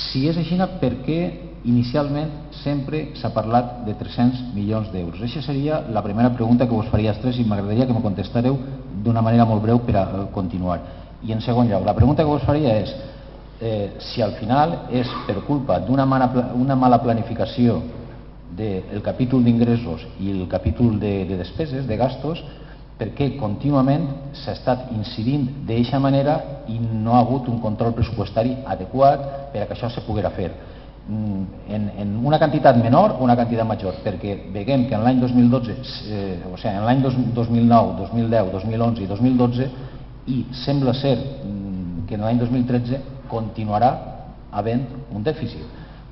Si és així, per què inicialment sempre s'ha parlat de 300 milions d'euros? Aquesta seria la primera pregunta que vos faria als tres i m'agradaria que me contestareu d'una manera molt breu per a continuar. I en segon lloc, la pregunta que vos faria és si al final és per culpa d'una mala planificació del capítol d'ingressos i el capítol de despeses, de gastos, perquè contínuament s'ha estat incidint d'aquesta manera i no ha hagut un control pressupostari adequat per a que això se poguera fer en una quantitat menor o una quantitat major, perquè veiem que en l'any 2012, o sigui, en l'any 2009, 2010, 2011 i 2012, i sembla ser que en l'any 2013 continuarà havent un dèficit.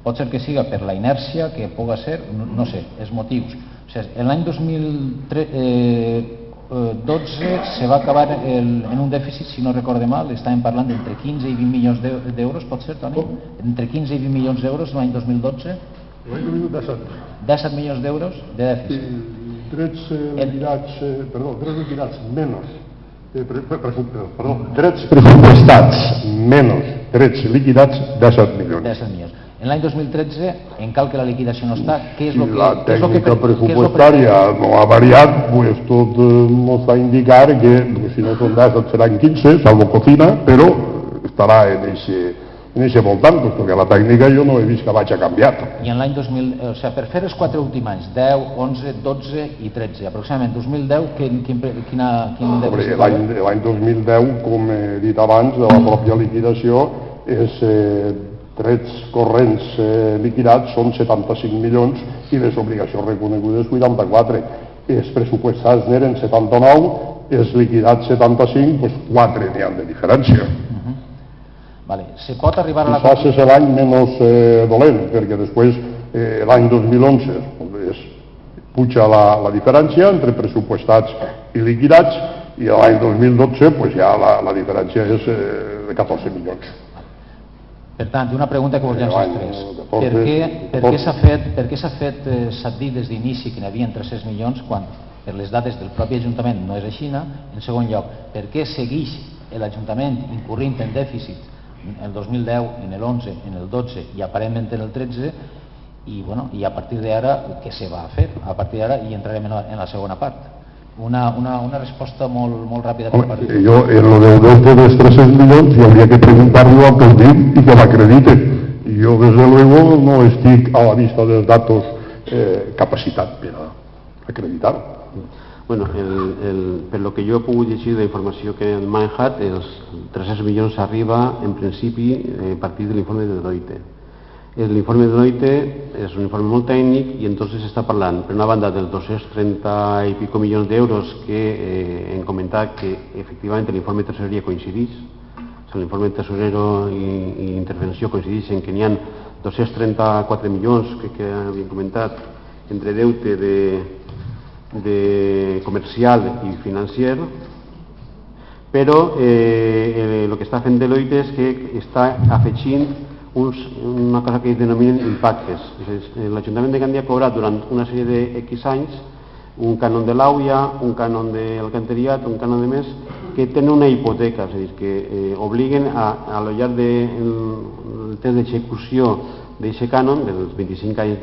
Pot ser que siga per la inèrcia, que puga ser, no sé, els motius. O sigui, en l'any 2012 se va acabar en un dèficit, si no recorde mal, estàvem parlant d'entre 15 i 20 milions d'euros, pot ser, Toni? Entre 15 i 20 milions d'euros l'any 2012? L'any 2017. 17 milions d'euros de dèficit. Drets liquidats menys. Drets pressupostats menys drets liquidats 17 milions. 17 milions. En l'any 2013, en cal que la liquidació no està, què és el que... La tècnica pressupostària no ha variat, pues tot ens fa indicar que si no són 10 seran 15, salvo cocina, però estarà en aquest voltant, perquè la tècnica jo no he vist que vagi a canviar. I en l'any 2000, o sigui, per fer els 4 últims anys, 10, 11, 12 i 13, aproximadament 2010, quin dèficit? L'any 2010, com he dit abans, de la pròpia liquidació, és drets corrents liquidats són 75 milions i les obligacions reconegudes 84. Els pressupostats n'eren 79, els liquidats 75, doncs 4 n'hi ha de diferència. Se pot arribar a la... Quizás és l'any menys dolent, perquè després l'any 2011 puja la diferència entre pressupostats i liquidats i l'any 2012 ja la diferència és de 14 milions. Per tant, una pregunta que vos llanço als tres. Per què s'ha fet, s'ha dit des d'inici que n'hi havia 300 milions quan per les dades del propi Ajuntament no és així? En segon lloc, per què segueix l'Ajuntament incorrint en dèficit en el 2010, en l'11, en el 12 i aparentment en el 13 i a partir d'ara què se va a fer? A partir d'ara hi entrarem en la segona part. Una resposta molt ràpida per part. Jo, en el deute dels 300 milions, hauria que preguntar-lo al que ho dic i que l'acredite. Jo, desde luego, no estic a la vista dels datos capacitat per acreditar-ho. Bueno, per lo que jo he pogut llegir de la informació que hem manejat, els 300 milions arriba, en principi, a partir de l'informe de Deloitte. L'informe de Deloitte és un informe molt tècnic i entonces s'està parlant, per una banda, dels 230 i pico milions d'euros que hem comentat que efectivament l'informe de tresoreria coincideix. L'informe de tesorero i intervenció coincideixen que n'hi ha 234 milions que havíem comentat entre deute de comercial i financer, però el que està fent Deloitte és que està afegint una cosa que es denominen impactes. L'Ajuntament de Gandia ha cobrat durant una sèrie d'X anys un cànon de l'AUIA, un cànon d'alcantariat, un cànon de més, que tenen una hipoteca, és a dir, que obliguen a lo llarg del temps d'execució d'aquest cànon, dels 25 anys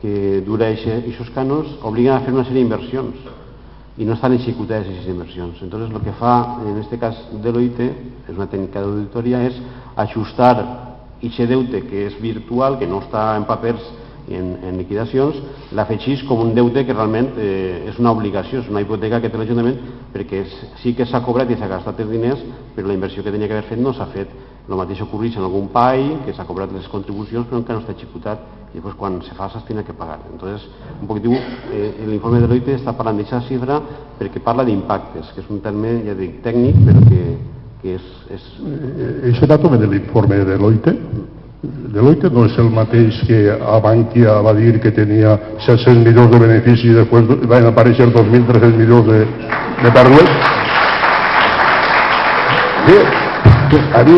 que dura aquests cànons, obliguen a fer una sèrie d'inversions i no estan executades aquestes inversions. Entonces, el que fa, en aquest cas, Deloitte, és una tècnica d'auditoria, és ajustar aquest deute que és virtual, que no està en papers i en liquidacions, l'afegeix com un deute que realment és una obligació, és una hipoteca que té l'Ajuntament, perquè sí que s'ha cobrat i s'ha gastat els diners, però la inversió que tenia que haver fet no s'ha fet. El mateix ocorreix en algun PAI, que s'ha cobrat les contribucions però encara no està executat i després quan se fa s'ha de pagar. Entonces, un poquitiu, l'informe de Deloitte està parlant d'aquesta xifra perquè parla d'impactes, que és un terme, ja dic, tècnic, però que és... Aquest dato ve de l'informe de Deloitte. Deloitte no és el mateix que a Bankia va dir que tenia 700 milions de benefici i després van aparèixer 2.300 milions de pèrdues. A mi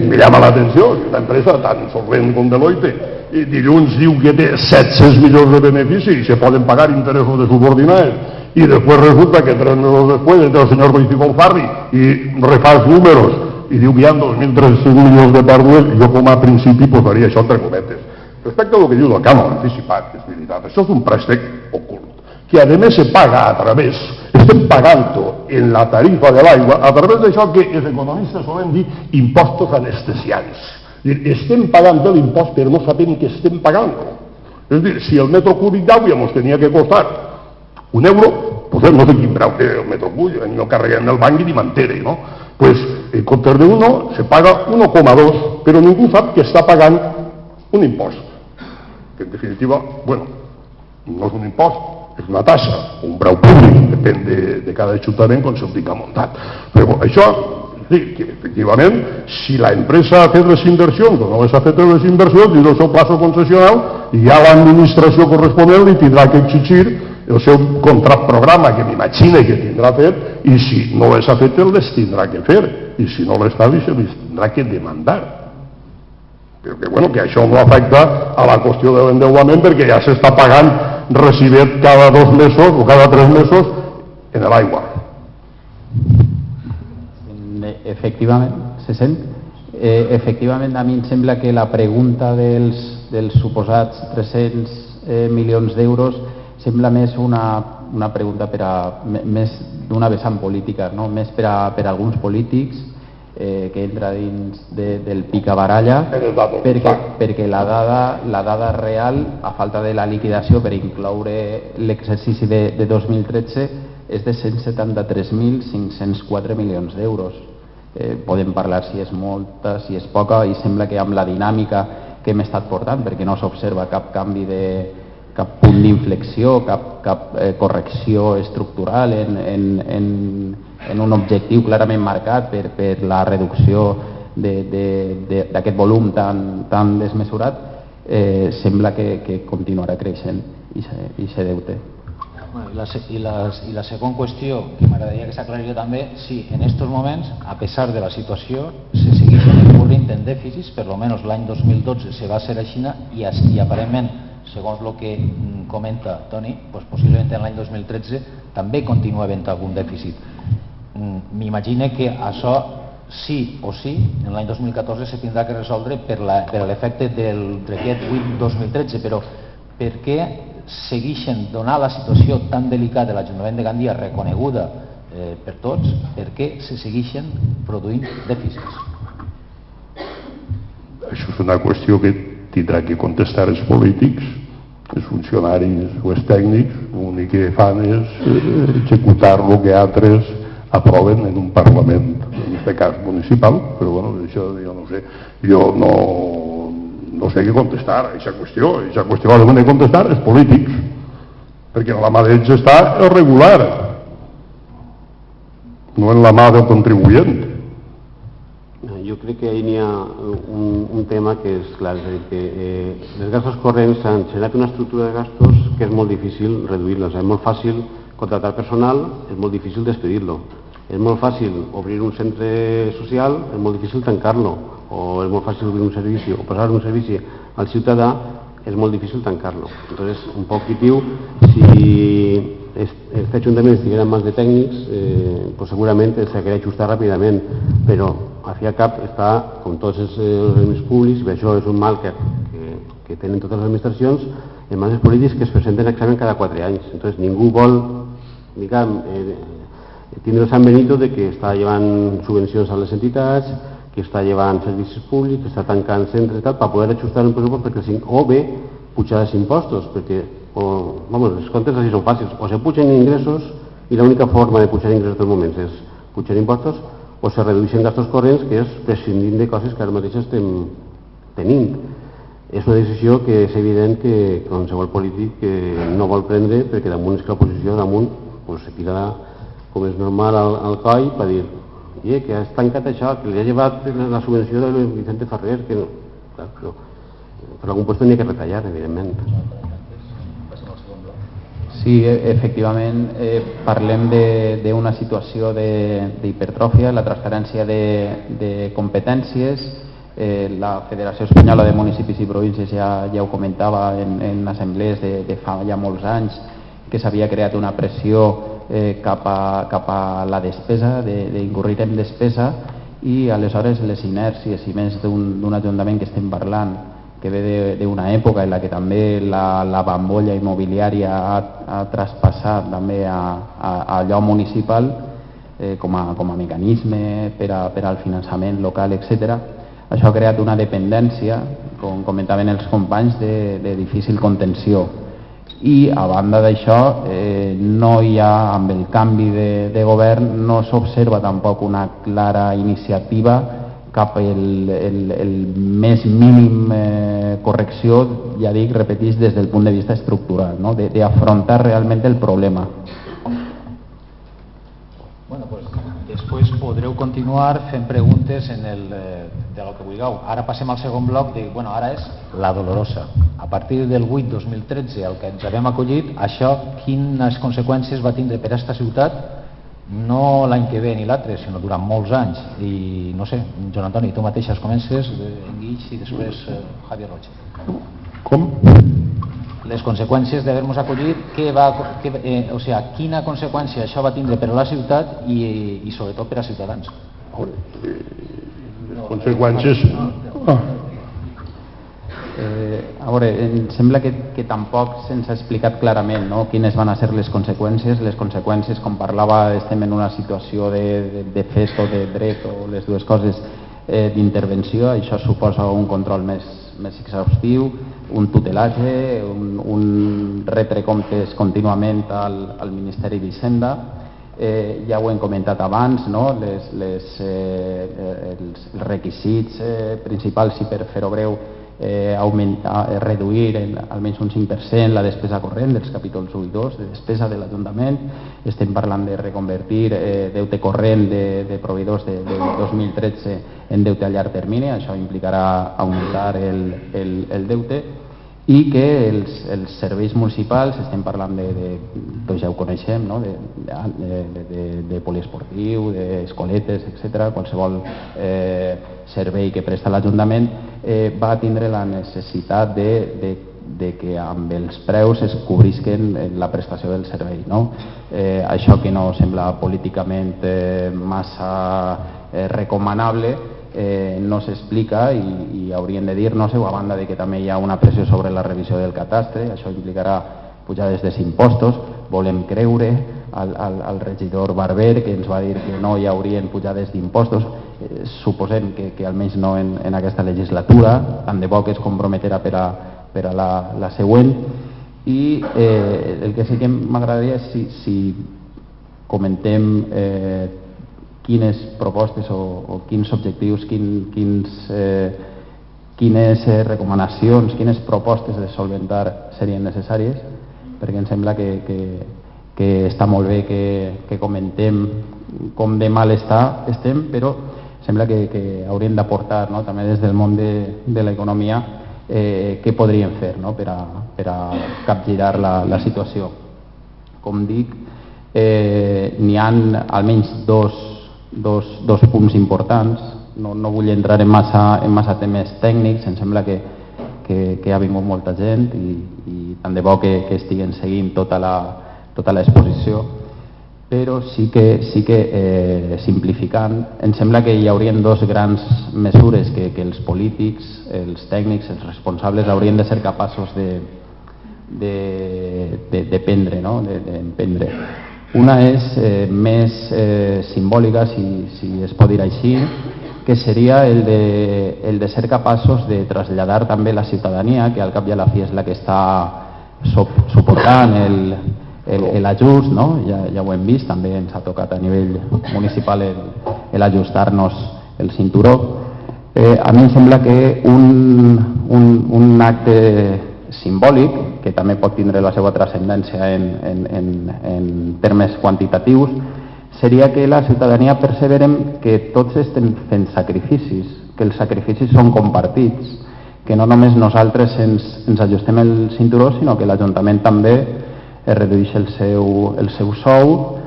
me llama l'atenció, una empresa tan solvent com Deloitte, i dilluns diu que té 700 milions de benefici i se poden pagar interessos de subordinats, i després resulta que 3 mesos després entra el senyor Boicí Golfarri i refà els números i diu que hi ha 2.300 milions de pèrdues, jo com a principi posaria això entre cometes. Respecte al que diu del cànon anticipat, és veritat, això és un préstec ocult, que a més se paga a través, estem pagant-ho en la tarifa de l'aigua, a través d'això que els economistes solen dir impostos anestesiants. Estem pagant l'impost però no sabem que estem pagant-lo. És a dir, si el metro cúbic d'aigua ens tenia que costar €1, pues no sé quin preu té el metro cúbic, no carreguem el banc i ni m'entere, no? Pues en comptes de 1 se paga 1,2, però ningú sap que està pagant un impost. Que en definitiva, bueno, no és un impost, és una tassa, un preu públic, depèn de cada ajuntament com se'l tinga muntat. Però això, sí, que efectivament, si la empresa ha fet les inversions o no les ha fet les inversions, dins del seu plaç concessional, ja l'administració corresponent li tindrà que exigir el seu contraprograma, que m'imagina que tindrà fet, i si no les ha fet, les tindrà que fer, i si no les fa, se les tindrà que demandar. Però que, bueno, que això no afecta a la qüestió de l'endeutament perquè ja s'està pagant recibet cada 2 mesos o cada 3 mesos en l'aigua. Efectivament, se sent? Efectivament, a mi em sembla que la pregunta dels suposats 300 milions d'euros sembla més una pregunta més d'una vessant política, no? Més per a alguns polítics que entra dins del picabaralla, perquè la dada real, a falta de la liquidació per incloure l'exercici de 2013, és de 173.504 milions d'euros. Podem parlar si és molta, si és poca, i sembla que amb la dinàmica que hem estat portant, perquè no s'observa cap canvi cap punt d'inflexió, cap correcció estructural en un objectiu clarament marcat per la reducció d'aquest volum tan desmesurat, sembla que continuarà creixent i se deute. I la segona qüestió que m'agradaria que s'aclarís també, si en aquests moments, a pesar de la situació, se segueixen incurrint en dèficits, per almenys l'any 2012 se va ser així i aparentment, segons el que comenta Toni, possiblement en l'any 2013 també continua havent algun dèficit. M'imagino que això sí o sí, en l'any 2014 se tindrà que resoldre per l'efecte del decret 8-2013, però per què segueixen donant la situació tan delicada de l'Ajuntament de Gandia, reconeguda per tots, per què se segueixen produint dèficits? Això és una qüestió que tindrà que contestar els polítics, els funcionaris o els tècnics. L'únic que fan és executar el que altres aproven en un Parlament, en aquest cas municipal, però bueno, això jo no sé. Jo no sé què contestar a aquesta qüestió. Aquesta qüestió l'han de contestar els polítics, perquè en la mà d'ells està el regular, no en la mà del contribuent. Jo crec que ahir n'hi ha un tema que és clar, és a dir, que els gastos corrents s'han generat una estructura de gastos que és molt difícil reduir-los. És molt fàcil contratar personal, és molt difícil despedir-lo. És molt fàcil obrir un centre social, és molt difícil tancar-lo. O és molt fàcil obrir un servici o posar un servici al ciutadà, és molt difícil tancar-lo. Entonces, un poc diu, si este Ajuntament estiguera en mans de tècnics, pues segurament s'hauria d'ajustar ràpidament, però al fi i al cap està, com tots els organismes públics, i això és un mal que tenen totes les administracions, en mans dels polítics que es presenten a examen cada 4 anys. Entonces, ningú vol, diguem, tindre el Sant Benito de que està llevant subvencions a les entitats, que està llevant servicis públics, que està tancant centres i tal, per poder ajustar un pressupost, o bé pujar els impostos, perquè els comptes així són fàcils, o se pugen ingressos, i l'única forma de pujar ingressos en aquests moments és pujar impostos, o se redueixen gastos corrents, que és prescindint de coses que ara mateix estem tenint. És una decisió que és evident que qualsevol polític no vol prendre, perquè damunt és que l'oposició damunt se tirarà, com és normal, al coll per dir que has tancat això, que li ha llevat la subvenció de Vicente Ferrer, que no, però per algun lloc n'hi ha que retallar, evidentment. Sí, efectivament, parlem d'una situació d'hipertròfia, la transferència de competències. La Federació Espanyola de Municipis i Províncies ja ho comentava en assemblees de fa ja molts anys, que s'havia creat una pressió cap a la despesa, d'incurrir en despesa, i aleshores les inèrcies, i més d'un ajuntament que estem parlant, que ve d'una època en la que també la bombolla immobiliària ha traspassat també a allò municipal com a mecanisme per al finançament local, etc. Això ha creat una dependència, com comentaven els companys, de difícil contenció. I a banda d'això, no hi ha, amb el canvi de govern, no s'observa tampoc una clara iniciativa cap el més mínim correcció, ja dic, repetís, des del punt de vista estructural, no? d'afrontar realment el problema. Bueno, pues després podreu continuar fent preguntes de lo que vulgueu. Ara passem al segon bloc, bueno, ara és la dolorosa. A partir del 8-2013, el que ens havíem acollit, això quines conseqüències va tindre per a aquesta ciutat, no l'any que ve ni l'altre, sinó durant molts anys. I no sé, Joan Antoni, tu mateixes comences, en Guix i després Javier Roig. Com? Les conseqüències d'haver-nos acollit, quina conseqüència això va tindre per a la ciutat i sobretot per a ciutadans? Les conseqüències... A veure, em sembla que tampoc se'ns ha explicat clarament, no?, quines van ser les conseqüències. Les conseqüències, com parlava, estem en una situació de fet o de dret, o les dues coses, d'intervenció. Això suposa un control més exhaustiu, un tutelatge, un retre comptes contínuament al Ministeri d'Hisenda. Ja ho hem comentat abans, no?, els requisits principals, i per fer-ho breu, reduir almenys un 5% la despesa corrent dels capítols 1 i 2 de despesa de l'Ajuntament. Estem parlant de reconvertir deute corrent de proveïdors de 2013 en deute a llarg termini. Això implicarà augmentar el deute, i que els serveis municipals, estem parlant doncs ja ho coneixem, no?, de poliesportiu, d'escoletes, etc., qualsevol servei que presta l'Ajuntament, va tindre la necessitat de que amb els preus es cobrisquen la prestació del servei, no? Això que no sembla políticament massa recomanable, no s'explica, i haurien de dir-nos, a banda de que també hi ha una pressió sobre la revisió del catastre. Això implicarà pujades dels impostos. Volem creure al regidor Barber, que ens va dir que no hi haurien pujades d'impostos. Suposem que almenys no en aquesta legislatura, tant de bo que es comprometerà per a la següent. I el que sí que m'agradaria és si comentem quines propostes o quins objectius, quines recomanacions, quines propostes de solventar serien necessàries, perquè em sembla que està molt bé que comentem com de mal estem, però sembla que hauríem d'aportar, no?, també des del món de l'economia, què podríem fer, no?, per a capgirar la situació. Com dic, n'hi ha almenys dos punts importants. No vull entrar en massa temes tècnics. Em sembla que ha vingut molta gent i tant de bo que estiguen seguint tota l'exposició, però sí que simplificant, em sembla que hi haurien dos grans mesures que els polítics, els tècnics, els responsables haurien de ser capaços de prendre, no?, d'emprendre. Una és més simbòlica, si es pot dir així, que seria el de ser capaços de traslladar també la ciutadania, que al cap i a la fi és la que està suportant l'ajust, no? Ja ho hem vist, també ens ha tocat a nivell municipal l'ajustar-nos el cinturó. A mi em sembla que un acte simbòlic, que també pot tindre la seva transcendència en termes quantitatius, seria que la ciutadania perceberem que tots estem fent sacrificis, que els sacrificis són compartits, que no només nosaltres ens ajustem el cinturó, sinó que l'Ajuntament també redueix el seu sou.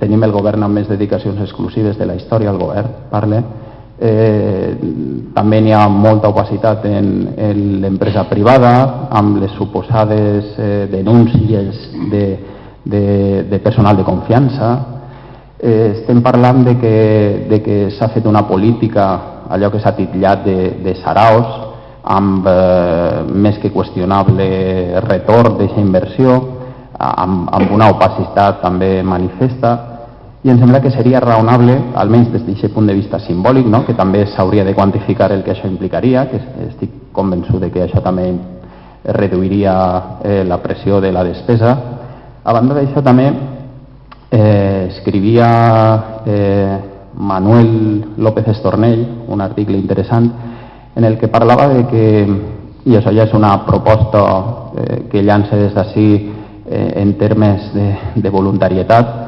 Tenim el govern amb més dedicacions exclusives de la història, el govern parla. També n'hi ha molta opacitat en l'empresa privada, amb les suposades denúncies de personal de confiança. estem parlant de que s'ha fet una política, allò que s'ha titllat de saraos, amb més que qüestionable retorn d'aquesta inversió, amb una opacitat també manifesta, i em sembla que seria raonable, almenys des d'aquest punt de vista simbòlic, no? Que també s'hauria de quantificar el que això implicaria, que estic convençut que això també reduiria la pressió de la despesa. A banda d'això també escrivia Manuel López Estornell un article interessant en el que parlava de que, i això ja és una proposta que llança des d'ací en termes de voluntarietat,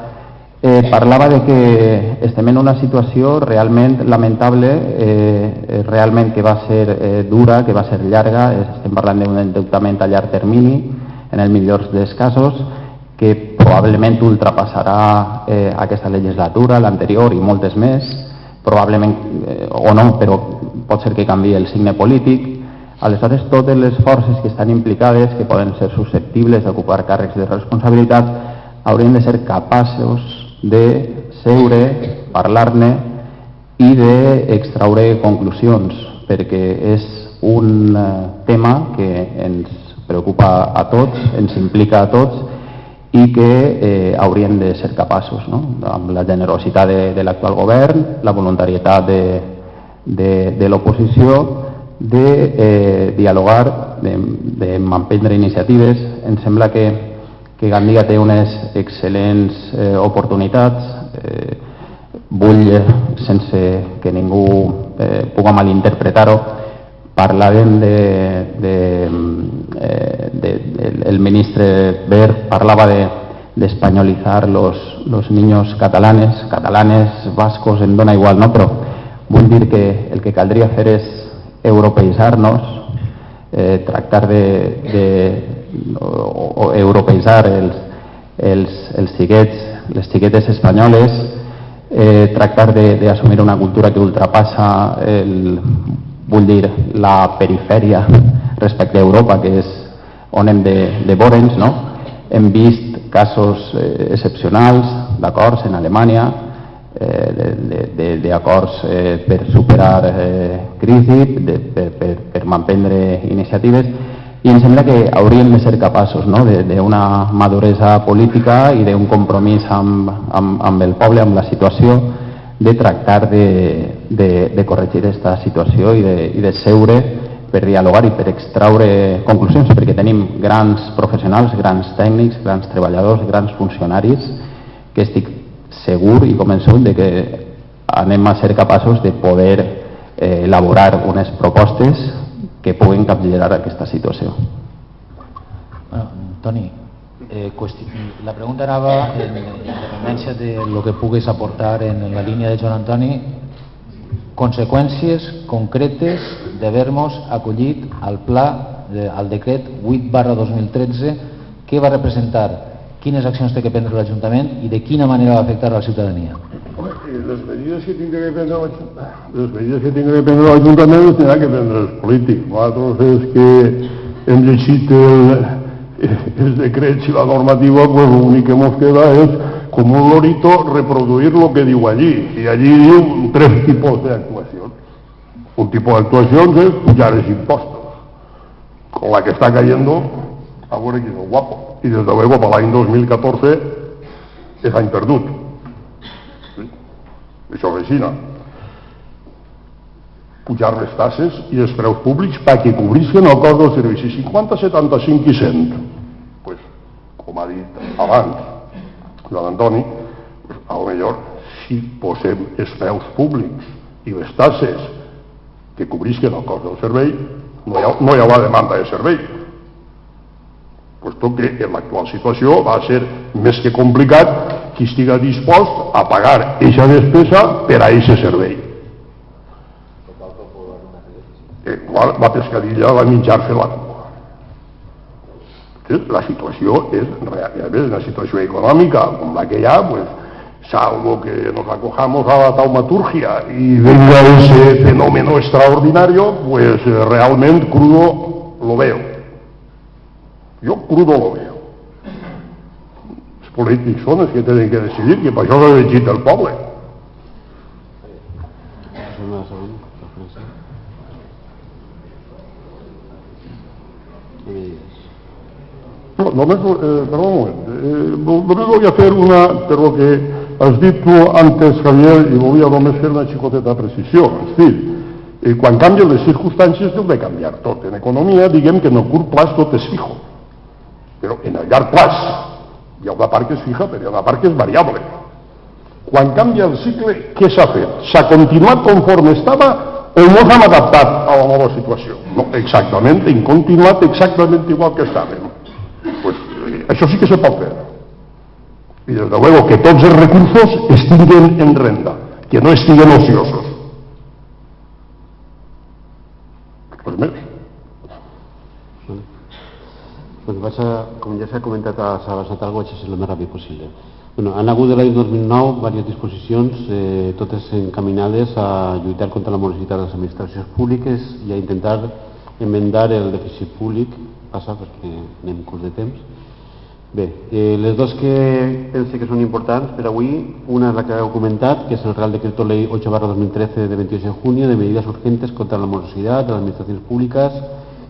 parlava de que estem en una situació realment lamentable, realment que va ser dura, que va ser llarga, estem parlant d'un endeutament a llarg termini, en el millor dels casos, que probablement ultrapassarà aquesta legislatura, l'anterior i moltes més, probablement o no, però pot ser que canviï el signe polític. Aleshores, totes les forces que estan implicades, que poden ser susceptibles d'ocupar càrrecs de responsabilitat, haurien de ser capaços de seure, parlar-ne i d'extraure conclusions, perquè és un tema que ens preocupa a tots, ens implica a tots i que haurien de ser capaços, no? Amb la generositat de l'actual govern, la voluntarietat de l'oposició, de dialogar, de emprendre iniciatives. Em sembla que Gandia té unes excel·lents oportunitats. Vull, sense que ningú puga malinterpretar-ho, parlàvem el ministre Wert parlava d'espanyolitzar los niños catalanes, vascos, em dona igual, no? Però vull dir que el que caldria fer és europeïtzar-nos, tractar o europeïtzar els xiquets, les xiquetes espanyoles, tractar d'assumir una cultura que ultrapassa vull dir, la perifèria respecte a Europa, que és on hem de veure'ns, no? Hem vist casos excepcionals d'acords en Alemanya, d'acords per superar crisi, per manprendre iniciatives, i em sembla que hauríem de ser capaços, no? D'una maduresa política i d'un compromís amb el poble, amb la situació, de tractar de corregir aquesta situació i de seure per dialogar i per extraure conclusions, perquè tenim grans professionals, grans tècnics, grans treballadors, grans funcionaris, que estic segur i convençut de que anem a ser capaços de poder elaborar unes propostes que puguin capgirar aquesta situació. Bueno, Toni, la pregunta anava en dependència de lo que puguis aportar en la línia de Joan Antoni, conseqüències concretes d'haver-nos acollit al pla, al decret 8/2013, què va representar, quines accions té que prendre l'Ajuntament i de quina manera va afectar a la ciutadania. Les medides que tindrà que prendre l'Ajuntament les tindrà que prendre els polítics. Nosaltres és que hem llegit els decrets i la normativa, pues l'únic que ens queda és, com un lorito, reproduir lo que diu allí. I allí diu tres tipus d'actuacions. Un tipus d'actuacions és pujar els impostos, con la que està cayendo, a veure qui és el guapo. I des de luego, per l'any 2014, és any perdut. Això és així, no? Pujar les tasses i els preus públics perquè cobrisquen el cost dels servicis 50, 75 i 100. Pues, com ha dit abans Joan Antoni, pues, a lo millor si posem els preus públics i les tasses que cobrisquen el cost del servei, no hi haurà demanda de servei. Puesto que en l'actual situació va ser més que complicat qui estiga dispost a pagar aquesta despesa per a aquest servei. La pescadilla va menjar-se la cua. La situació és realment una situació econòmica com la que hi ha, pues, salvo que nos acojamos a la taumaturgia y venga ese fenómeno extraordinario, pues realmente crudo lo veo. Yo crudo lo veo. polítics són els que tenen que decidir, que per això l'ha elegit el poble. No, només, perdó un moment, només voy a fer una, per lo que has dit tu antes, Javier, i volia només fer una xicoteta precisió. És dir, quan canvien les circumstàncies deu de canviar tot. En economia, diguem que en el curt plaç tot és fijo, però en el llarg plaç hi ha una part que és fija, però hi ha una part que és variable. Quan canvia el cicle, què s'ha fet? S'ha continuat conforme estava o no s'han adaptat a la nova situació? No, exactament, hem continuat exactament igual que estàvem. Pues, això sí que se pot fer. Y desde luego que tots els recursos estiguen en renda, que no estiguen ociosos. Pues més. Pues com ja s'ha comentat, s'ha avançat alguna cosa, el més ràpid possible. Bueno, han hagut de l'any 2009 diverses disposicions, totes encaminades a lluitar contra la morositat de les administracions públiques i a intentar enmendar el dèficit públic. Passa perquè anem curs de temps. Bé, les dues que penso que són importants per avui, una és la que heu comentat, que és el Real Decreto Ley 8/2013 de 28 de junio de medidas urgentes contra la morosidad de las administraciones públicas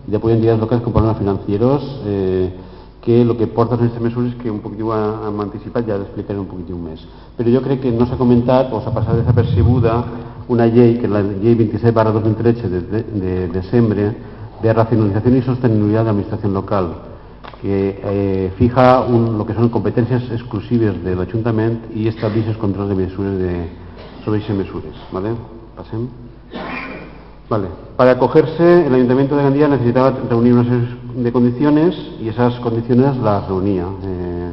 y de apoyo a entidades locales con problemas financieros, que lo que porta són aquestes mesures que un poquitiu hem anticipat, ja l'explicaré un poquitiu més. Però jo crec que no s'ha comentat o s'ha passat desapercebuda una llei, que és la llei 27/2013 de desembre, de racionalización y sostenibilidad de la administración local, que fija lo que son competencias exclusives del Ayuntamiento y establece el control de mesures sobre esas mesures. ¿Vale? Pasemos. Vale. Para acogerse, el Ayuntamiento de Gandía necesitaba reunir una serie de condiciones y esas condiciones las reunía,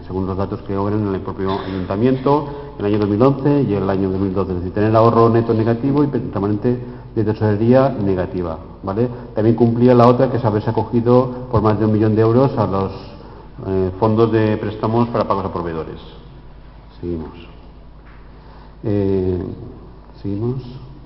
según los datos que obran en el propio Ayuntamiento, en el año 2011 y el año 2012. Es decir, tener ahorro neto negativo y permanente de tesorería negativa. ¿Vale? También cumplía la otra, que es haberse acogido por más de 1 millón de euros a los fondos de préstamos para pagos a proveedores. Seguimos. Seguimos.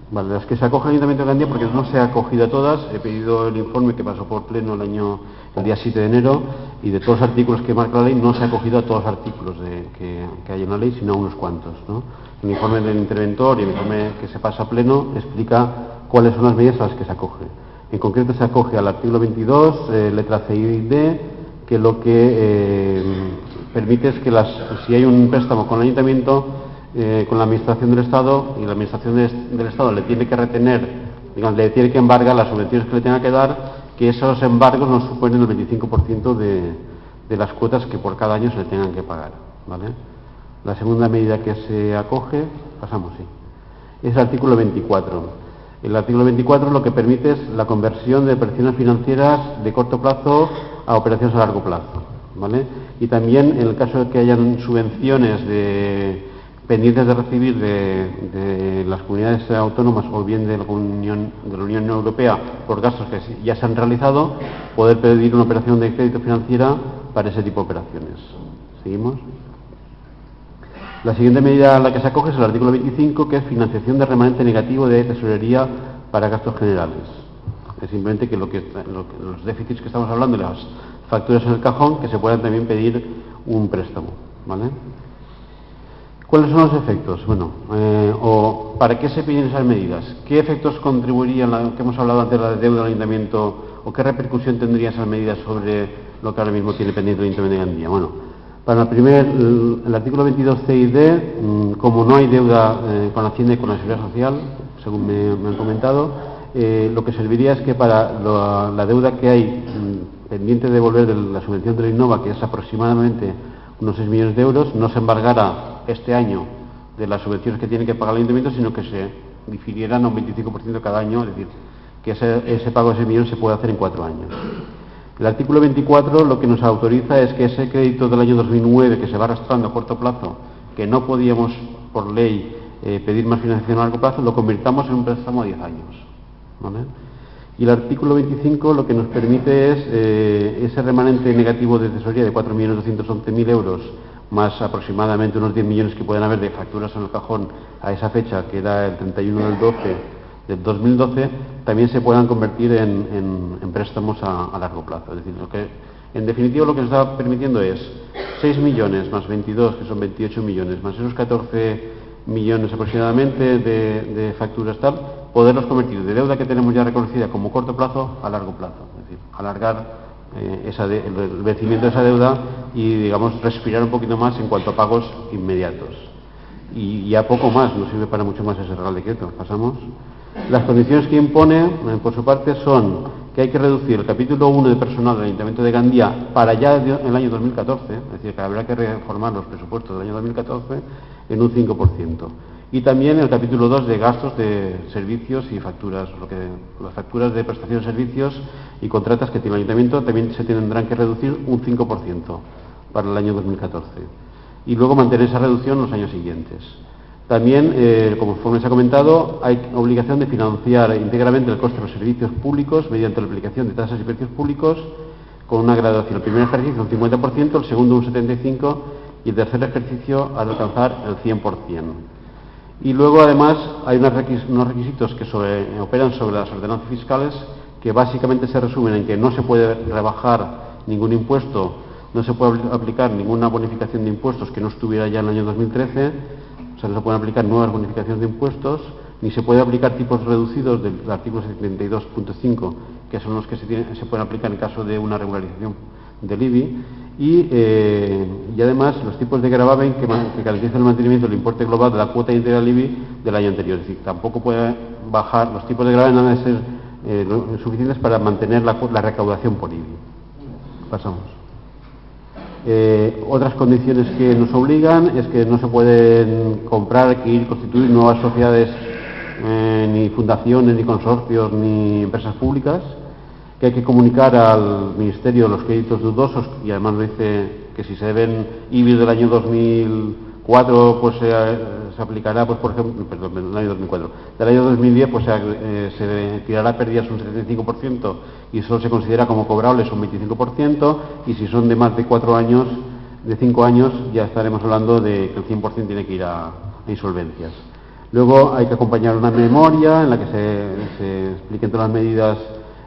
Vale, las que se acoge al Ayuntamiento de Gandía, porque no se ha acogido a todas, he pedido el informe que pasó por pleno el día 7 de enero, y de todos los artículos que marca la ley no se ha acogido a todos los artículos que hay en la ley, sino a unos cuantos, ¿no? El informe del interventor y el informe que se pasa a pleno explica cuáles son las medidas a las que se acoge. En concreto se acoge al artículo 22, letra C y D, que lo que permite es que si hay un préstamo con el Ayuntamiento, con la Administración del Estado, y la Administración del Estado le tiene que retener, digamos, le tiene que embargar las subvenciones que le tenga que dar, que esos embargos no suponen el 25% de las cuotas que por cada año se le tengan que pagar. ¿Vale? La segunda medida que se acoge, pasamos, sí, es el artículo 24. El artículo 24 lo que permite es la conversión de operaciones financieras de corto plazo a operaciones a largo plazo. ¿Vale? Y también en el caso de que hayan subvenciones pendientes de recibir de las comunidades autónomas o bien de la Unión Europea por gastos que ya se han realizado, poder pedir una operación de crédito financiera para ese tipo de operaciones. ¿Seguimos? La siguiente medida a la que se acoge es el artículo 25, que es financiación de remanente negativo de tesorería para gastos generales. Es simplemente que los déficits que estamos hablando, las facturas en el cajón, que se puedan también pedir un préstamo. ¿Vale? ¿Cuáles son los efectos? Bueno, o ¿para qué se piden esas medidas? ¿Qué efectos contribuirían, que hemos hablado antes, la deuda del Ayuntamiento, o qué repercusión tendrían esas medidas sobre lo que ahora mismo tiene pendiente el Ayuntamiento de Gandía? Bueno, para el artículo 22C y D, como no hay deuda con la Hacienda y con la Seguridad Social, según me han comentado, lo que serviría es que para la deuda que hay pendiente de devolver de la subvención de la Innova, que es aproximadamente unos 6 millones de euros, no se embargara este año de las subvenciones que tiene que pagar el Ayuntamiento, sino que se difirieran a un 25% cada año, es decir, que ese pago de 6 millones se puede hacer en 4 años. El artículo 24 lo que nos autoriza es que ese crédito del año 2009, que se va arrastrando a corto plazo, que no podíamos por ley pedir más financiación a largo plazo, lo convirtamos en un préstamo a 10 años. ¿Vale? Y el artículo 25 lo que nos permite es ese remanente negativo de tesorería de 4.211.000 euros, más aproximadamente unos 10 millones que pueden haber de facturas en el cajón a esa fecha, que era el 31 del 12 del 2012, también se puedan convertir en préstamos a largo plazo. Es decir, en definitiva lo que nos está permitiendo es 6 millones más 22, que son 28 millones, más esos 14 millones aproximadamente de facturas tal, poderlos convertir de deuda que tenemos ya reconocida como corto plazo a largo plazo, es decir, alargar el vencimiento de esa deuda y, digamos, respirar un poquito más en cuanto a pagos inmediatos. Y ya poco más, no sirve para mucho más ese Real Decreto. Pasamos. Las condiciones que impone, por su parte, son que hay que reducir el capítulo 1 de personal del Ayuntamiento de Gandía para ya el año 2014, es decir, que habrá que reformar los presupuestos del año 2014 en un 5%. Y también el capítulo 2 de gastos de servicios y facturas, las facturas de prestación de servicios y contratas que tiene el Ayuntamiento también se tendrán que reducir un 5% para el año 2014. Y luego mantener esa reducción en los años siguientes. También, conforme se ha comentado, hay obligación de financiar íntegramente el coste de los servicios públicos mediante la aplicación de tasas y precios públicos con una graduación. El primer ejercicio un 50%, el segundo un 75% y el tercer ejercicio al alcanzar el 100%. Y luego, además, hay unos requisitos que operan sobre las ordenanzas fiscales que básicamente se resumen en que no se puede rebajar ningún impuesto, no se puede aplicar ninguna bonificación de impuestos que no estuviera ya en el año 2013, o sea, no se pueden aplicar nuevas bonificaciones de impuestos, ni se puede aplicar tipos reducidos del artículo 72.5, que son los que se pueden aplicar en caso de una regularización del IBI, y además los tipos de gravamen que garantizan el mantenimiento del importe global de la cuota íntegra del IBI del año anterior. Es decir, tampoco puede bajar, los tipos de gravamen han de ser suficientes para mantener la recaudación por IBI. Pasamos. Otras condiciones que nos obligan es que no se pueden comprar, adquirir, constituir nuevas sociedades, ni fundaciones, ni consorcios, ni empresas públicas, que hay que comunicar al Ministerio los créditos dudosos, y además lo dice que si se deben IBI del año 2004, pues se aplicará, pues por ejemplo, perdón, del año 2004, del año 2010, pues se tirará pérdidas un 75% y solo se considera como cobrables un 25%, y si son de más de 4 años, de 5 años, ya estaremos hablando de que el 100% tiene que ir a insolvencias. Luego hay que acompañar una memoria en la que se expliquen todas las medidas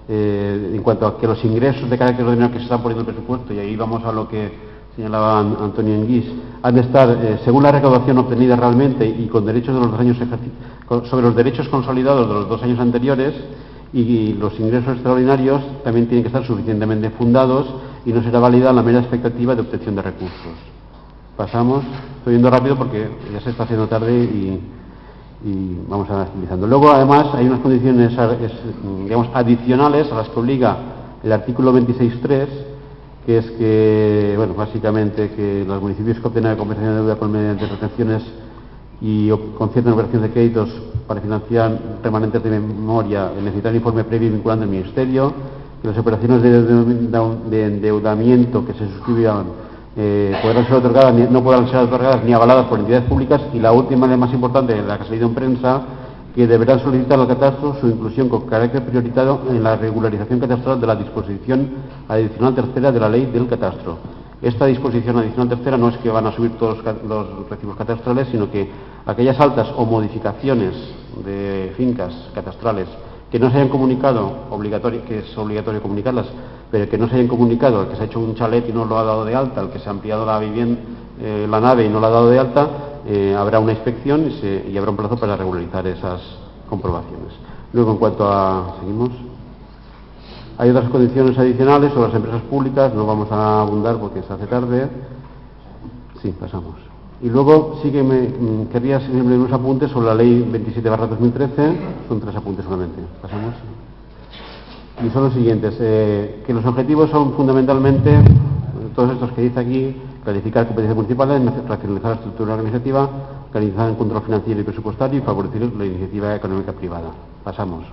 en cuanto a que los ingresos de carácter ordinario que se están poniendo en el presupuesto, y ahí vamos a lo que señalaba Antonio Enguís, han de estar según la recaudación obtenida realmente y con derechos de los 2 años sobre los derechos consolidados de los 2 años anteriores, y los ingresos extraordinarios también tienen que estar suficientemente fundados y no será válida la mera expectativa de obtención de recursos. Pasamos, estoy yendo rápido porque ya se está haciendo tarde y vamos a ir agilizando. Luego, además, hay unas condiciones, digamos, adicionales a las que obliga el artículo 26.3, que es que, bueno, básicamente que los municipios que obtengan compensación de deuda mediante retenciones y concierten operaciones de créditos para financiar remanentes de memoria necesitan informe previo y vinculante del Ministerio, que las operaciones de endeudamiento que se suscriban podrán ser otorgadas, no podrán ser otorgadas ni avaladas por entidades públicas, y la última, la más importante, la que ha salido en prensa, que deberán solicitar al catastro su inclusión con carácter prioritario en la regularización catastral de la disposición adicional tercera de la ley del catastro. Esta disposición adicional tercera no es que van a subir todos los recibos catastrales, sino que aquellas altas o modificaciones de fincas catastrales que no se hayan comunicado, que es obligatorio comunicarlas, pero que no se hayan comunicado, el que se ha hecho un chalet y no lo ha dado de alta, el que se ha ampliado la vivienda, la nave y no la ha dado de alta, habrá una inspección y habrá un plazo para regularizar esas comprobaciones. Luego, en cuanto a... ¿Seguimos? Hay otras condiciones adicionales sobre las empresas públicas, no vamos a abundar porque se hace tarde. Sí, pasamos. Y luego sí que querría hacer unos apuntes sobre la ley 27/2013, son 3 apuntes solamente. Pasamos. Y son los siguientes, que los objetivos son fundamentalmente, todos estos que dice aquí: clarificar competencias municipales, racionalizar la estructura organizativa, garantizar el control financiero y presupuestario y favorecer la iniciativa económica privada. Pasamos.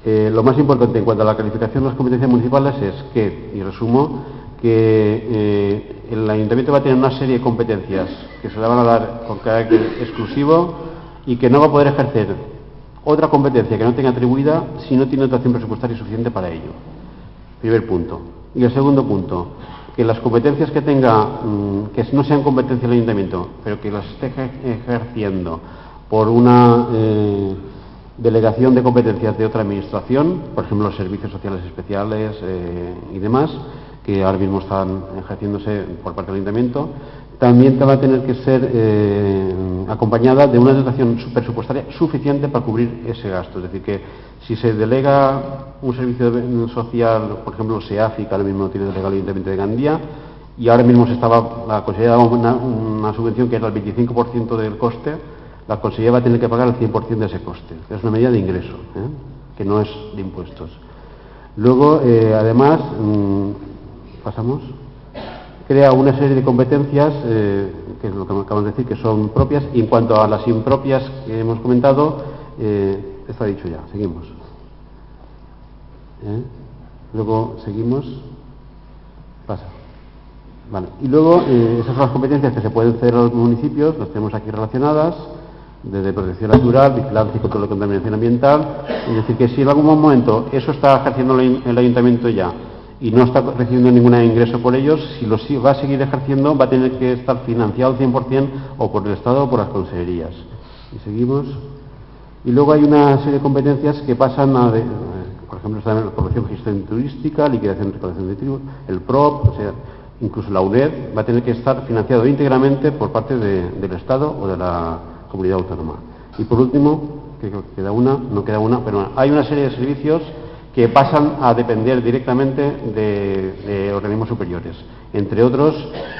Lo más importante en cuanto a la calificación de las competencias municipales es que, y resumo, que el Ayuntamiento va a tener una serie de competencias que se le van a dar con carácter exclusivo y que no va a poder ejercer otra competencia que no tenga atribuida si no tiene dotación presupuestaria suficiente para ello. Primer punto. Y el segundo punto, que las competencias que tenga, que no sean competencias del Ayuntamiento, pero que las esté ejerciendo por una delegación de competencias de otra administración, por ejemplo los servicios sociales especiales y demás, que ahora mismo están ejerciéndose por parte del Ayuntamiento, también va a tener que ser acompañada de una dotación presupuestaria suficiente para cubrir ese gasto. Es decir, que si se delega un servicio social, por ejemplo, SEAFI, que ahora mismo tiene delegado el Ayuntamiento de Gandía, y ahora mismo la Consellería daba una subvención que era el 25% del coste, la Consellería va a tener que pagar el 100% de ese coste. Es una medida de ingreso, que no es de impuestos. Luego, además, pasamos, crea una serie de competencias, que es lo que acabamos de decir, que son propias, y en cuanto a las impropias que hemos comentado, está dicho ya. Seguimos. Luego seguimos. Pasa. Vale. Y luego, esas son las competencias que se pueden ceder a los municipios, las tenemos aquí relacionadas, desde protección natural, vigilancia y control de contaminación ambiental. Es decir, que si en algún momento eso está ejerciendo el Ayuntamiento ya y no está recibiendo ningún ingreso por ellos, si lo va a seguir ejerciendo, va a tener que estar financiado al 100% o por el Estado o por las consejerías. Y seguimos. Y luego hay una serie de competencias que pasan a, por ejemplo, está la promoción y gestión turística, liquidación y recaudación de tributos, el PROP, o sea, incluso la UNED va a tener que estar financiado íntegramente por parte del Estado o de la comunidad autónoma. Y por último, que queda una, no queda una, pero hay una serie de servicios que pasan a depender directamente de organismos superiores. Entre otros,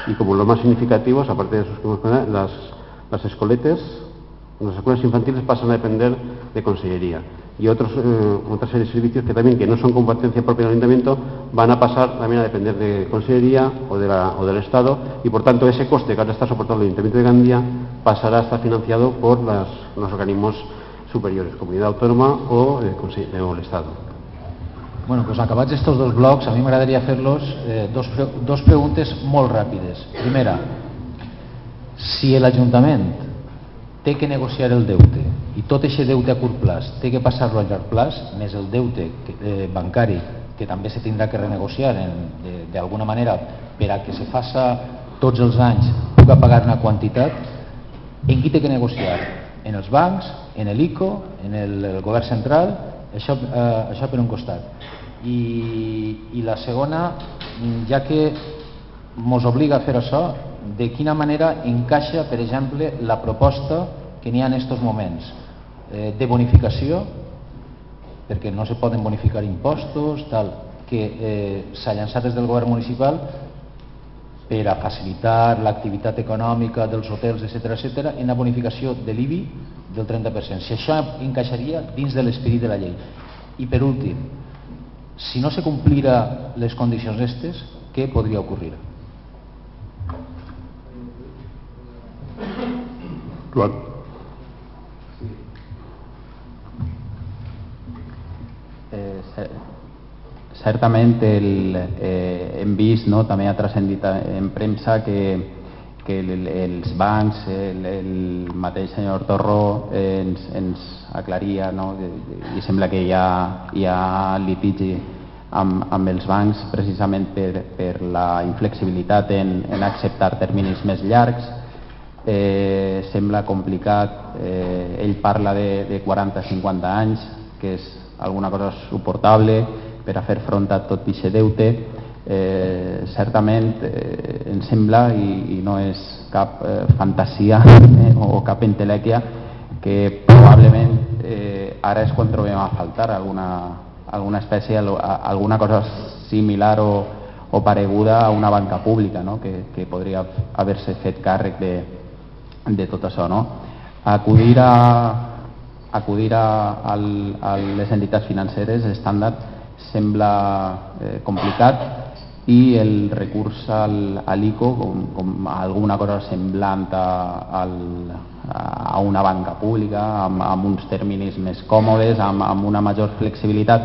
y como los más significativos, aparte de esos que hemos comentado, las escoletes, las escuelas infantiles pasan a depender de Consellería. Y otra serie de servicios que no son competencia propia del Ayuntamiento van a pasar también a depender de Consellería o del Estado, y por tanto ese coste que ahora está soportando el Ayuntamiento de Gandía pasará a estar financiado por los organismos superiores, Comunidad Autónoma o el Estado. Bueno, pues acabats estos dos blocs, a mi m'agradaria fer-los dos preguntes molt ràpides. Primera, si l'Ajuntament té que negociar el deute i tot aquest deute a curt plaç té que passar-lo a llarg plaç, més el deute bancari que també se tindrà que renegociar d'alguna manera per a que se faça tots els anys puga pagar una quantitat, en qui té que negociar? En els bancs, en l'ICO, en el govern central? Això per un costat. I la segona, ja que ens obliga a fer això, de quina manera encaixa, per exemple, la proposta que n'hi ha en aquests moments de bonificació, perquè no se poden bonificar impostos, tal, que s'ha llançat des del govern municipal per a facilitar l'activitat econòmica dels hotels, etc., en la bonificació de l'IBI del 30%. Si això encaixaria dins de l'esperit de la llei. I per últim, si no se complira les condicions aquestes, què podria ocórrer? Joan. Certament hem vist, també ha transcendit en premsa que els bancs, el mateix senyor Torró ens aclaria, i sembla que hi ha litigi amb els bancs precisament per la inflexibilitat en acceptar terminis més llargs. Sembla complicat, ell parla de 40-50 anys, que és alguna cosa suportable per a fer front a tot aquest deute. Certament em sembla, i no és cap fantasia o cap entelèquia, que probablement ara és quan trobem a faltar alguna espècie, alguna cosa similar o pareguda a una banca pública, que podria haver-se fet càrrec de tot això. Acudir a les entitats financeres estàndard sembla complicat, i el recurs a l'ICO com alguna cosa semblant a una banca pública amb uns terminis més còmodes, amb una major flexibilitat,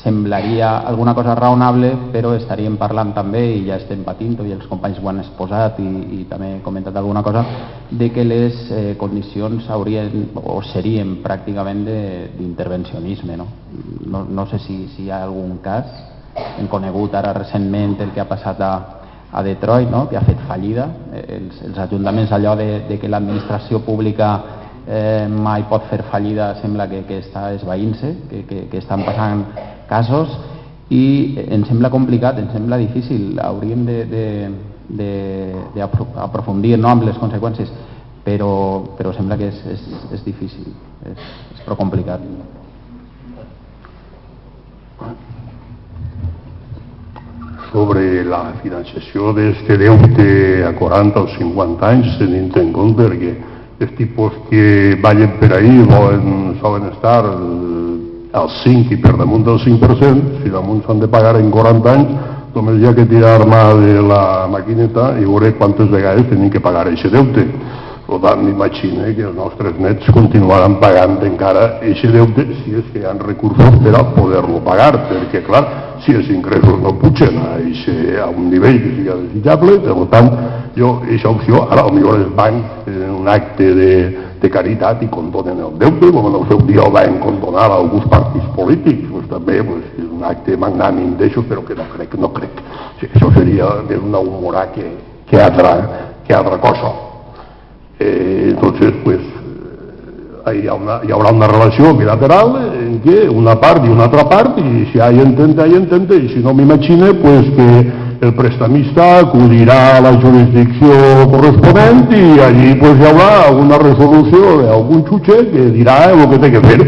semblaria alguna cosa raonable, però estaríem parlant també, i ja estem patint, i els companys ho han exposat i també he comentat alguna cosa, de que les condicions haurien o serien pràcticament d'intervencionisme. No sé si hi ha algun cas. Hem conegut ara recentment el que ha passat a Detroit, que ha fet fallida. Els ajuntaments, allò de que l'administració pública mai pot fer fallida, sembla que està esvaint-se, que estan passant casos, i em sembla complicat, em sembla difícil, hauríem d'aprofundir amb les conseqüències, però sembla que és difícil, és prou complicat. Sobre la financiació d'aquest deute a 40 o 50 anys, tenint en compte que els tipus que ballen per ahir solen estar al 5 i per damunt del 5%, si damunt s'han de pagar en 40 anys, només hi ha que tirar mà de la maquineta i veure quantes vegades tenim que pagar aquest deute. Per tant, m'imagino que els nostres nets continuaran pagant encara aquest deute si és que hi ha recursos per a poder-lo pagar, perquè, clar, si els ingressos no pugen a un nivell que sigui desitjable, per tant, jo, aquesta opció, ara potser els bancs tenen un acte de caritat i condonen el deute, com en el seu dia el van condonar alguns partits polítics, doncs també és un acte magnànim d'això, però que no crec. Això seria més una humorà que altra cosa. Entonces, pues, hi haurà una relació bilateral en què una part i una altra part, i si hi intenta, i si no m'imagine, pues, que el prestamista acudirà a la jurisdicció corresponent i allí pues, hi haurà alguna resolució d'algun jutge que dirà el que té que fer.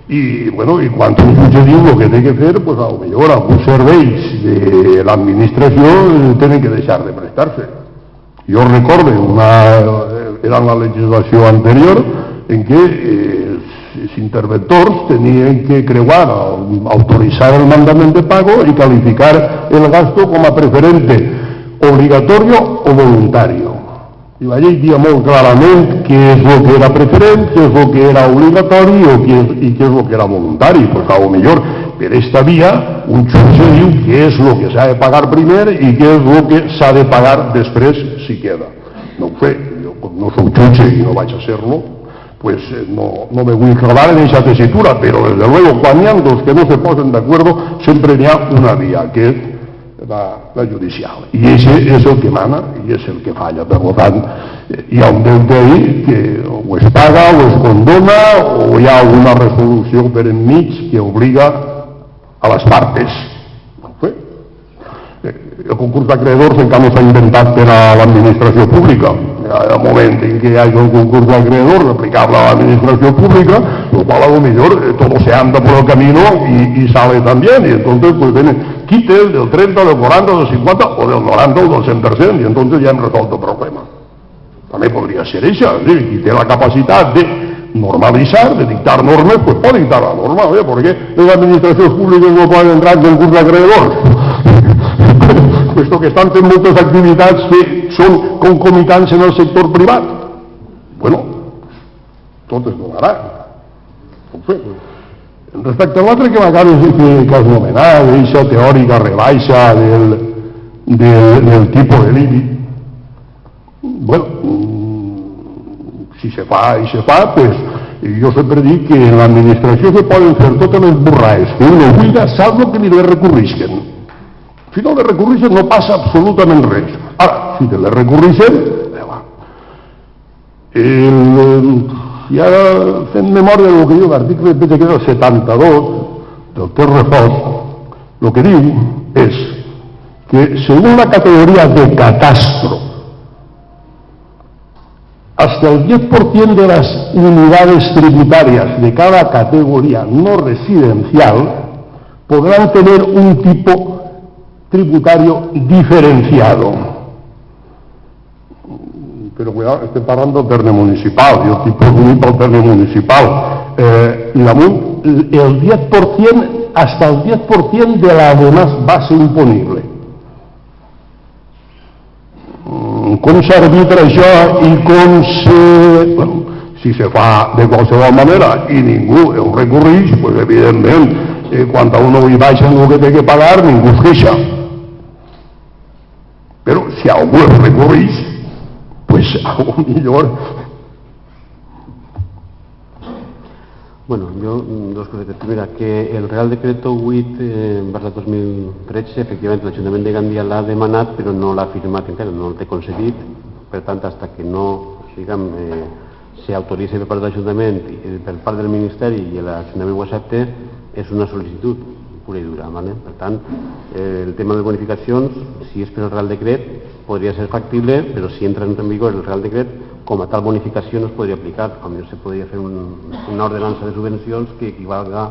I, bueno, i quan un jutge diu el que té que fer, pues, potser alguns serveis de l'administració tenen que deixar de prestar-se. Jo recordo era en la legislació anterior en què els interventors tenien que creuar, autoritzar el mandament de pago i qualificar el gasto com a preferente, obligatorio o voluntario. I la llei dia molt clarament què és el que era preferent, què és el que era obligatori i què és el que era voluntari. Pues a lo millor per esta via un jutge diu què és el que s'ha de pagar primer i què és el que s'ha de pagar després si queda. No ho sé, jo com no soc jutge i no vaig a ser-lo, pues no me vull clavar en aquesta tesitura, però desde luego quan hi ha dos que no se posen d'acuerdo sempre n'hi ha una via, que és la judicial. I això és el que mana i és el que falla. Per tant, hi ha un deute ahí que o es paga o es condona o hi ha una resolució per enmig que obliga a les partes. El concurs d'acreedors encara no s'ha inventat per a l'administració pública. Al moment en què hi hagi un concurs d'acreedors aplicable a l'administració pública, lo cual a lo mejor todo se anda por el camino y sale también, y entonces pues viene quites del 30, del 40, del 50 o del 90 o del 100%, y entonces ya hem resolt el problema. També podria ser això, qui té la capacitat de normalitzar, de dictar normes, pues pot dictar la norma, perquè les administracions públiques no poden entrar en concurs d'acreedors. Puesto que estan fent moltes activitats que són concomitants en el sector privat. Bueno, tot es donarà. Respecte a l'altre que m'acabes de fer que has nomenat, aquesta teòrica rebaixa del tipus de l'IBI, bueno, si se fa i se fa, pues jo sempre dic que en l'administració se poden fer totes les borrades que uno vulga, salvo que li recurrisquen. Si no le recurreixen no passa absolutament res. Ara, si te le recurreixen, ja fent memòria del que diu l'article que és el 72 del text refós, el que diu és que según la categoría de catastro, hasta el 10% de las unidades tributarias de cada categoría no residencial podrán tener un tipo tributario diferenciado. Pero cuidado, estem parlant del terme municipal, jo estic presumint pel terme municipal. I damunt, el 10%, hasta el 10% de la demás base imponible. Com s'arbitra això i com se... Bueno, si se fa de qualsevol manera i ningú ho recurreix, pues evidentment, quan a uno hi baixa el que té que pagar, ningú es queixa. Però si algú es recurreix, pues a lo millor... Bueno, yo dos cosas. Primera, que el Real Decreto 8/2013, efectivament, l'Ajuntament de Gandia l'ha demanat, però no l'ha firmat encara, no el té concedit. Per tant, fins que no, diguem, s'autoritza per part de l'Ajuntament i per part del Ministeri i l'Ajuntament ho accepta, és una sol·licitud. pura i dura. ¿vale? Per tant, el tema de bonificacions, si és per el Real Decret, podria ser factible, però si entra en vigor el Real Decret, com a tal bonificació no es podria aplicar. Potser se podria fer una ordenança de subvencions que equivalga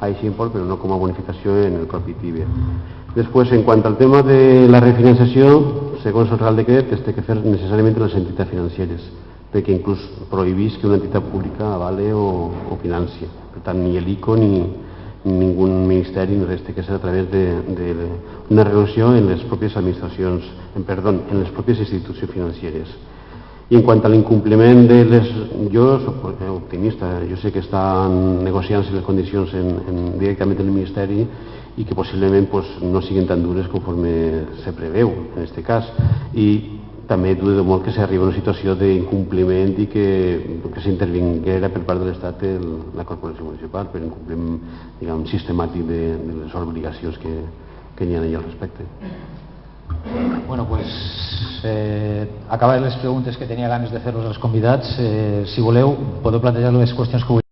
a aquest import, però no com a bonificació en el propi TIBE. Després, en quant al tema de la refinanciació, segons el Real Decret, es té que fer necessàriament les entitats financeres, perquè inclús prohibís que una entitat pública avale o financi. Per tant, ni l'ICO ni ningú ministeri ni res té que ser a través d'una regulació en les pròpies administracions, en les pròpies institucions financeres. I en quant a l'incompliment de les... Jo soc optimista, jo sé que estan negociant-se les condicions directament en el Ministeri i que possiblement no siguin tan dures conforme se preveu en aquest cas. I també dudo molt que s'arribi a una situació d'incompliment i que s'intervinguera per part de l'Estat la corporació municipal per incompliment sistemàtic de les obligacions que hi ha allà al respecte. Bueno, pues acabar les preguntes que tenia ganes de fer-los als convidats. Si voleu, podeu plantejar les qüestions que